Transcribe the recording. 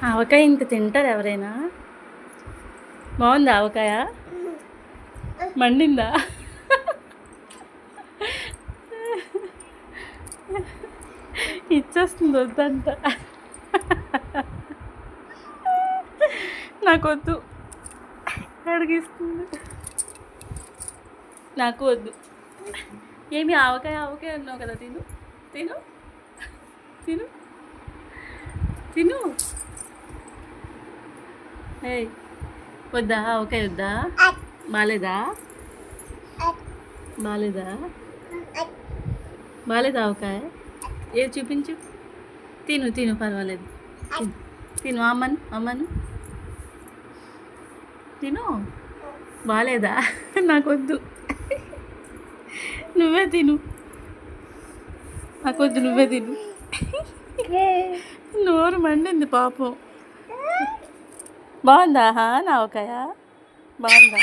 ఆవకాయ ఇంత తింటారు ఎవరైనా? బాగుందా ఆవకాయ? మండిందా? ఇచ్చేస్తుంది వద్దంట. నాకొద్దు అడిగిస్తుంది. నాకు వద్దు. ఏమి ఆవకాయ ఆవకాయ అన్నావు కదా, తిను తిను తిను తిను. ఏయ్ వద్దా ఆవకాయ వద్దా? బాలేదా? బాలేదా? బాలేదా ఆవకాయ? ఏ చూపించు. తిను తిను పర్వాలేదు. తిను తిను అమ్మను అమ్మను తిను. బాలేదా? నాకొద్దు. నువ్వే తిను. నాకొద్దు, నువ్వే తిను. నోరు మండింది పాపం. బాగుందా ఆవకాయ? బాగుందా?